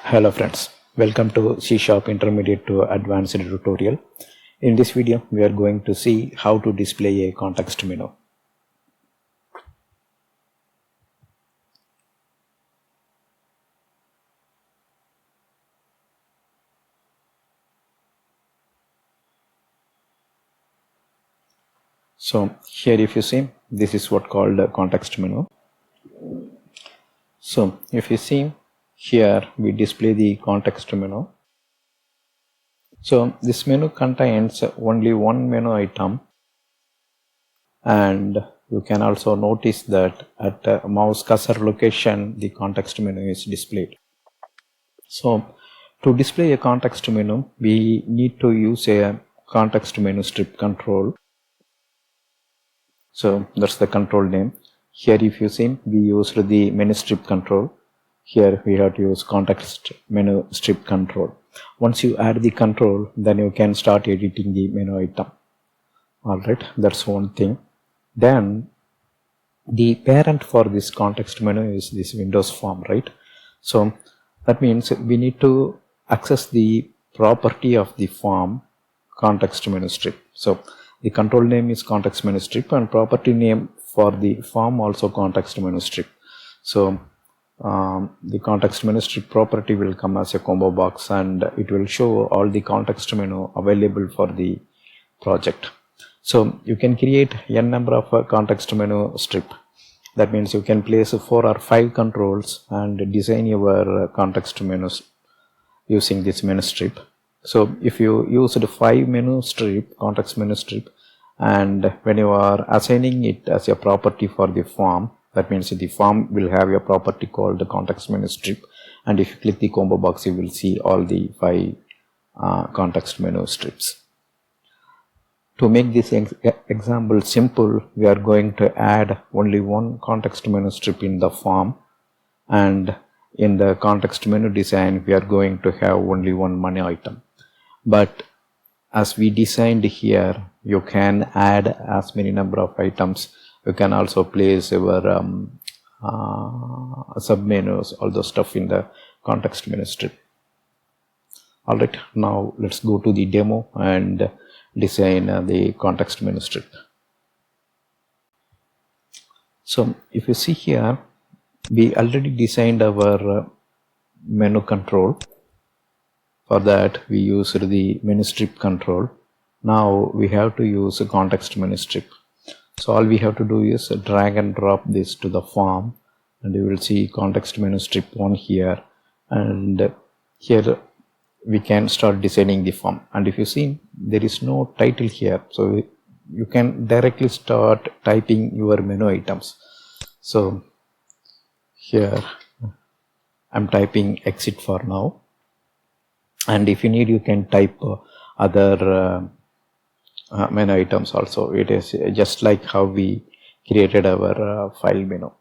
Hello friends, welcome to C# Intermediate to Advanced tutorial. In this video, we are going to see how to display a context menu. So here if you see, this is what called a context menu. So if you see here, we display the context menu. So this menu contains only one menu item, and you can also notice that at a mouse cursor location the context menu is displayed. So to display a context menu, we need to use a ContextMenuSrip control. So that's the control name. Here if you see, we used the MenuStrip control. Here we have to use ContextMenuSrip control. Once you add the control, then you can start editing the menu item. Alright, that's one thing. Then the parent for this context menu is this Windows form, right? So that means we need to access the property of the form ContextMenuSrip. So the control name is ContextMenuSrip and property name for the form also ContextMenuSrip. So the ContextMenuSrip property will come as a combo box and it will show all the context menu available for the project. So you can create n number of context menu strip. That means you can place 4 or 5 controls and design your context menus using this menu strip. So if you use the 5 menu strip, context menu strip, and when you are assigning it as a property for the form, that means the form will have a property called the context menu strip, and if you click the combo box, you will see all the 5 context menu strips. To make this example simple, we are going to add only one context menu strip in the form, and in the context menu design, we are going to have only one menu item. But as we designed here, you can add as many number of items. You can also place your submenus, all those stuff in the context menu strip. Alright, now let's go to the demo and design the context menu strip. So if you see here, we already designed our menu control. For that we used the MenuStrip control. Now we have to use a context menu strip. So all we have to do is drag and drop this to the form, and you will see context menu strip 1 here, and here we can start designing the form. And if you see, there is no title here, so you can directly start typing your menu items. So here I'm typing exit for now, and if you need, you can type other menu items also. It is just like how we created our file menu.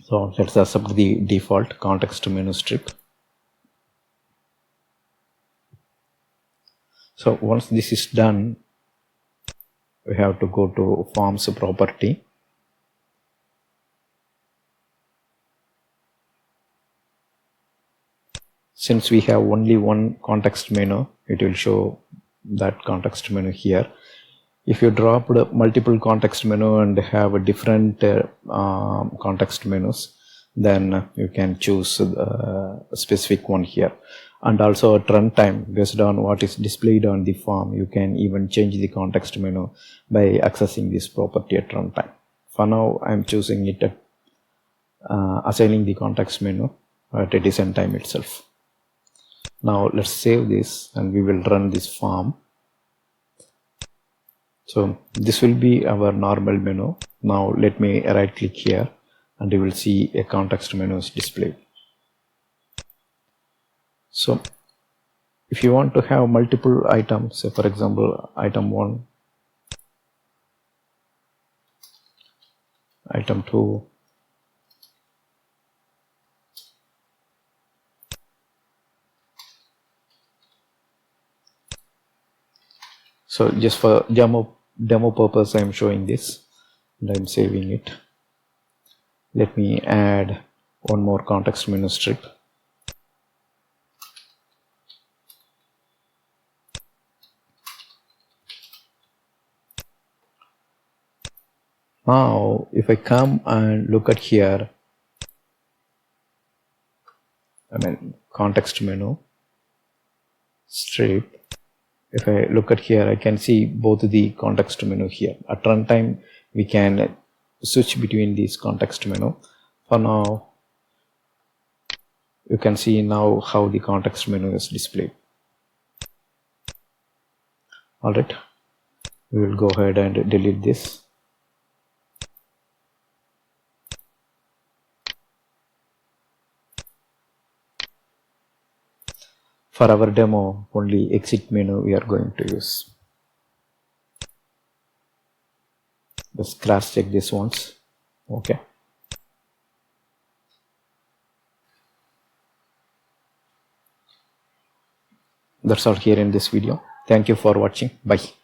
So let's accept the default context menu strip. So once this is done, we have to go to forms property. Since we have only one context menu, it will show that context menu here. If you drop multiple context menu and have a different context menus, then you can choose a specific one here. And also at runtime, based on what is displayed on the form, you can even change the context menu by accessing this property at runtime. For now, I'm choosing it at assigning the context menu at a design time itself. Now let's save this and we will run this form. So this will be our normal menu. Now let me right click here and you will see a context menu is displayed. So if you want to have multiple items, say for example item 1, item 2, so just for demo purpose, I am showing this and I am saving it. Let me add one more context menu strip. Now if I come and look at here, context menu strip, if I look at here, I can see both the context menu here. At runtime we can switch between these context menu. For now, you can see now how the context menu is displayed. Alright, we will go ahead and delete this. For our demo, only exit menu we are going to use. Just cross check this once. Okay. That's all here in this video. Thank you for watching. Bye.